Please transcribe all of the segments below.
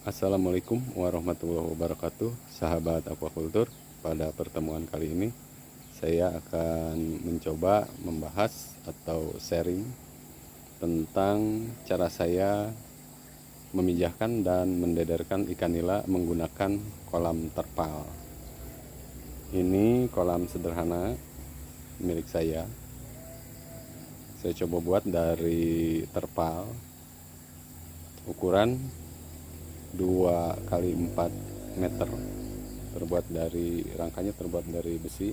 Assalamualaikum warahmatullahi wabarakatuh, sahabat aquaculture. Pada pertemuan kali ini saya akan mencoba membahas atau sharing tentang cara saya memijahkan dan mendederkan ikan nila menggunakan kolam terpal. Ini kolam sederhana milik saya. Saya coba buat dari terpal ukuran 2 kali 4 meter, rangkanya terbuat dari besi.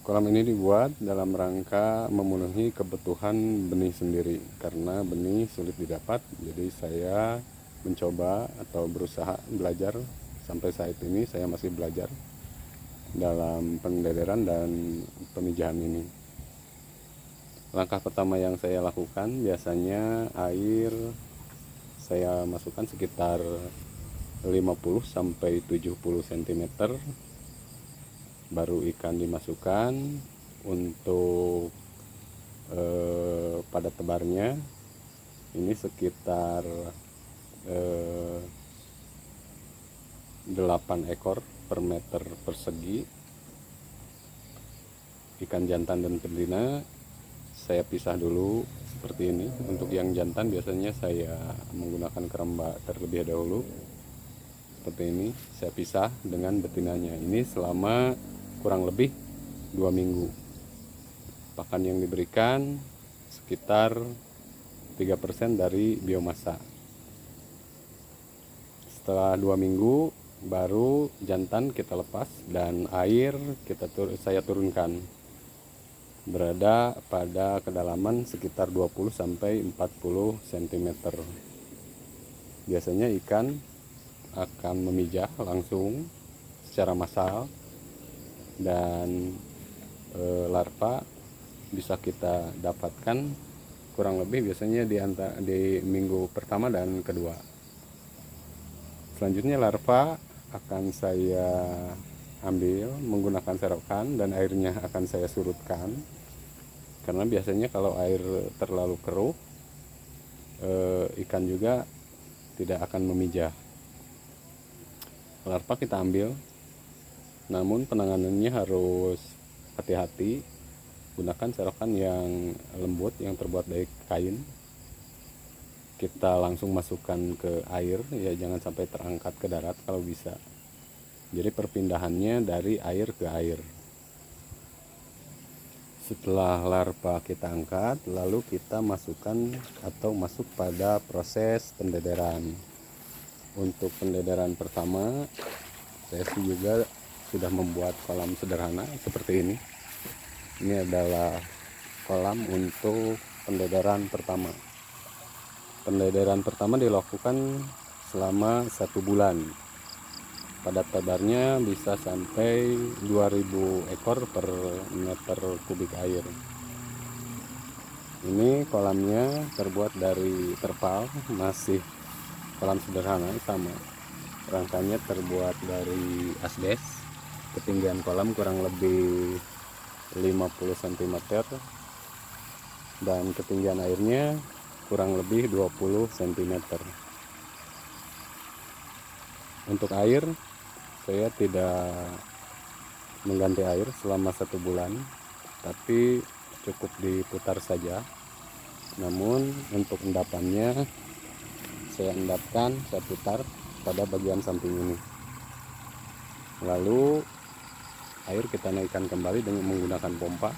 Kolam ini dibuat dalam rangka memenuhi kebutuhan benih sendiri, karena benih sulit didapat. Jadi saya mencoba atau berusaha belajar. Sampai saat ini saya masih belajar dalam pendederan dan pemijahan ini. Langkah pertama yang saya lakukan, biasanya air saya masukkan sekitar 50 sampai 70 cm. Baru ikan dimasukkan. Untuk pada tebarnya ini sekitar 8 ekor per meter persegi. Ikan jantan dan betina saya pisah dulu seperti ini. Untuk yang jantan biasanya saya menggunakan keramba terlebih dahulu. Seperti ini saya pisah dengan betinanya. Ini selama kurang lebih 2 minggu. Pakan yang diberikan sekitar 3% dari biomasa. Setelah 2 minggu baru jantan kita lepas dan air saya turunkan. Berada pada kedalaman sekitar 20 sampai 40 cm. Biasanya ikan akan memijah langsung secara massal, dan larva bisa kita dapatkan kurang lebih biasanya di minggu pertama dan kedua. Selanjutnya larva akan saya ambil menggunakan serokan dan airnya akan saya surutkan, karena biasanya kalau air terlalu keruh ikan juga tidak akan memijah. Larva kita ambil, namun penanganannya harus hati-hati. Gunakan serokan yang lembut yang terbuat dari kain. Kita langsung masukkan ke air, ya jangan sampai terangkat ke darat kalau bisa. Jadi perpindahannya dari air ke air. Setelah larva kita angkat, lalu kita masukkan atau masuk pada proses pendederan. Untuk pendederan pertama, saya juga sudah membuat kolam sederhana seperti ini. Ini adalah kolam untuk pendederan pertama. Pendederan pertama dilakukan selama 1 bulan. Pada tebarnya bisa sampai 2000 ekor per meter kubik air. Ini kolamnya terbuat dari terpal, masih kolam sederhana sama. Rangkanya terbuat dari asbes. Ketinggian kolam kurang lebih 50 cm dan ketinggian airnya kurang lebih 20 cm. Untuk air saya tidak mengganti air selama 1 bulan, tapi cukup diputar saja. Namun untuk endapannya saya endapkan, saya putar pada bagian samping ini. Lalu air kita naikkan kembali dengan menggunakan pompa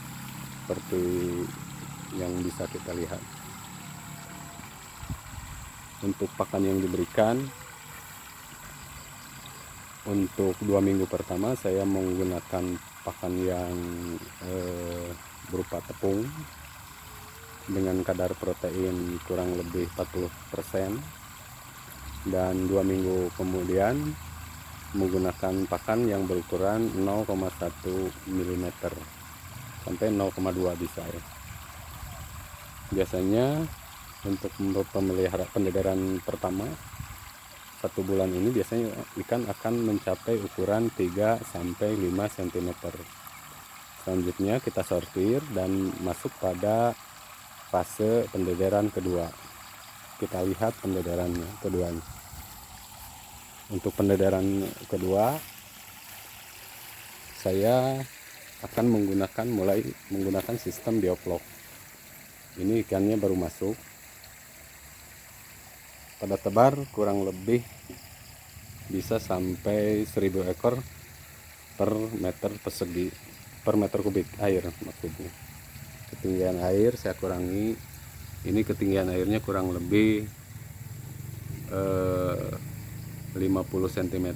seperti yang bisa kita lihat. Untuk pakan yang diberikan, untuk 2 minggu pertama saya menggunakan pakan yang berupa tepung dengan kadar protein kurang lebih 40%, dan 2 minggu kemudian menggunakan pakan yang berukuran 0,1 mm sampai 0,2 bisa ya. Biasanya untuk pemeliharaan pendederan pertama 1 bulan ini biasanya ikan akan mencapai ukuran 3 sampai 5 cm. Selanjutnya kita sortir dan masuk pada fase pendederan kedua. Kita lihat pendederannya keduanya. Untuk pendederan kedua, saya akan mulai menggunakan sistem bioflok. Ini ikannya baru masuk. Pada tebar kurang lebih bisa sampai 1000 ekor per meter persegi, per meter kubik air maksudnya. Ketinggian air saya kurangi, ini ketinggian airnya kurang lebih 50 cm.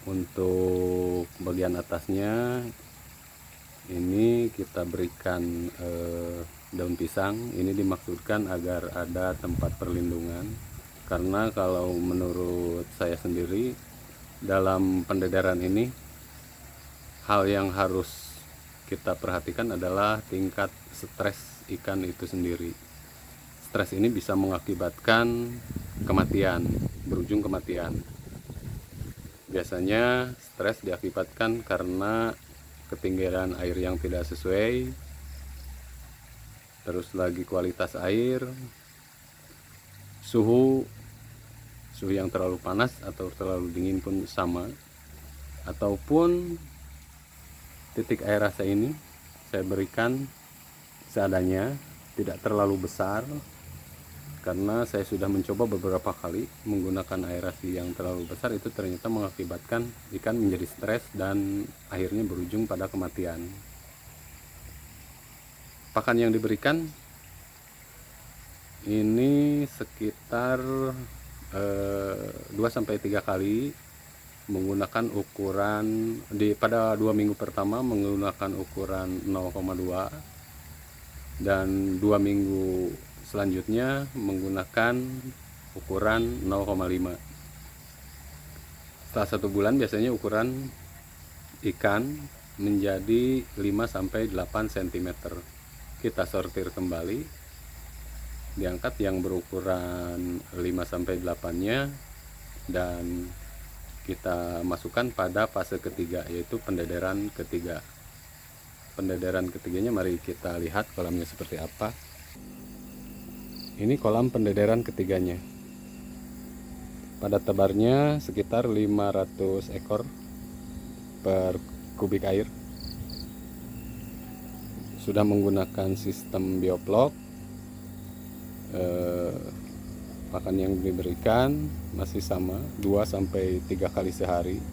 Untuk bagian atasnya ini kita berikan daun pisang. Ini dimaksudkan agar ada tempat perlindungan, karena kalau menurut saya sendiri dalam pendederan ini hal yang harus kita perhatikan adalah tingkat stres ikan itu sendiri. Stres ini bisa mengakibatkan kematian, berujung kematian. Biasanya stres diakibatkan karena ketinggian air yang tidak sesuai, terus lagi kualitas air, suhu yang terlalu panas atau terlalu dingin pun sama, ataupun titik air rasa ini saya berikan seadanya, tidak terlalu besar, karena saya sudah mencoba beberapa kali menggunakan aerasi yang terlalu besar, itu ternyata mengakibatkan ikan menjadi stres dan akhirnya berujung pada kematian. Pakan yang diberikan ini sekitar 2-3 kali, menggunakan ukuran pada 2 minggu pertama menggunakan ukuran 0,2, dan 2 minggu selanjutnya menggunakan ukuran 0,5. Setelah 1 bulan biasanya ukuran ikan menjadi 5-8 cm. Kita sortir kembali, diangkat yang berukuran 5-8-nya, dan kita masukkan pada fase ketiga, yaitu pendederan ketiga. Pendederan ketiganya mari kita lihat kolamnya seperti apa. Ini kolam pendederan ketiganya. Pada tebarnya sekitar 500 ekor per kubik air. Sudah menggunakan sistem bioflok. Pakan yang diberikan masih sama, 2-3 kali sehari.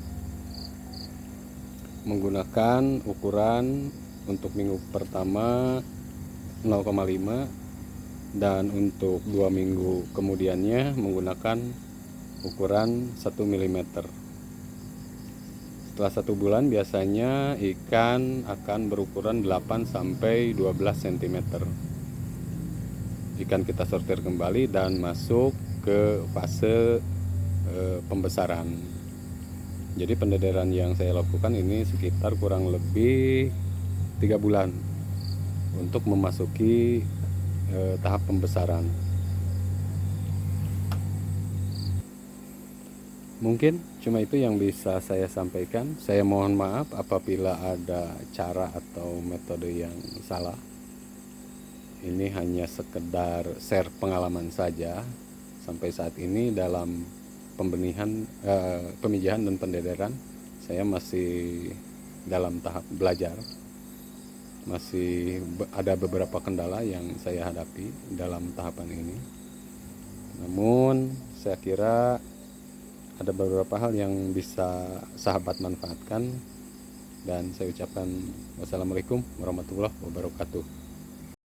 Menggunakan ukuran untuk minggu pertama 0,5, dan untuk 2 minggu kemudiannya menggunakan ukuran 1 mm. Setelah 1 bulan biasanya ikan akan berukuran 8-12 cm. Ikan kita sortir kembali dan masuk ke fase pembesaran. Jadi pendederan yang saya lakukan ini sekitar kurang lebih 3 bulan untuk memasuki tahap pembesaran. Mungkin cuma itu yang bisa saya sampaikan. Saya mohon maaf apabila ada cara atau metode yang salah. Ini hanya sekedar share pengalaman saja. Sampai saat ini dalam pemijahan dan pendederan saya masih dalam tahap belajar. Masih ada beberapa kendala yang saya hadapi dalam tahapan ini. Namun saya kira ada beberapa hal yang bisa sahabat manfaatkan, dan saya ucapkan wassalamualaikum warahmatullahi wabarakatuh.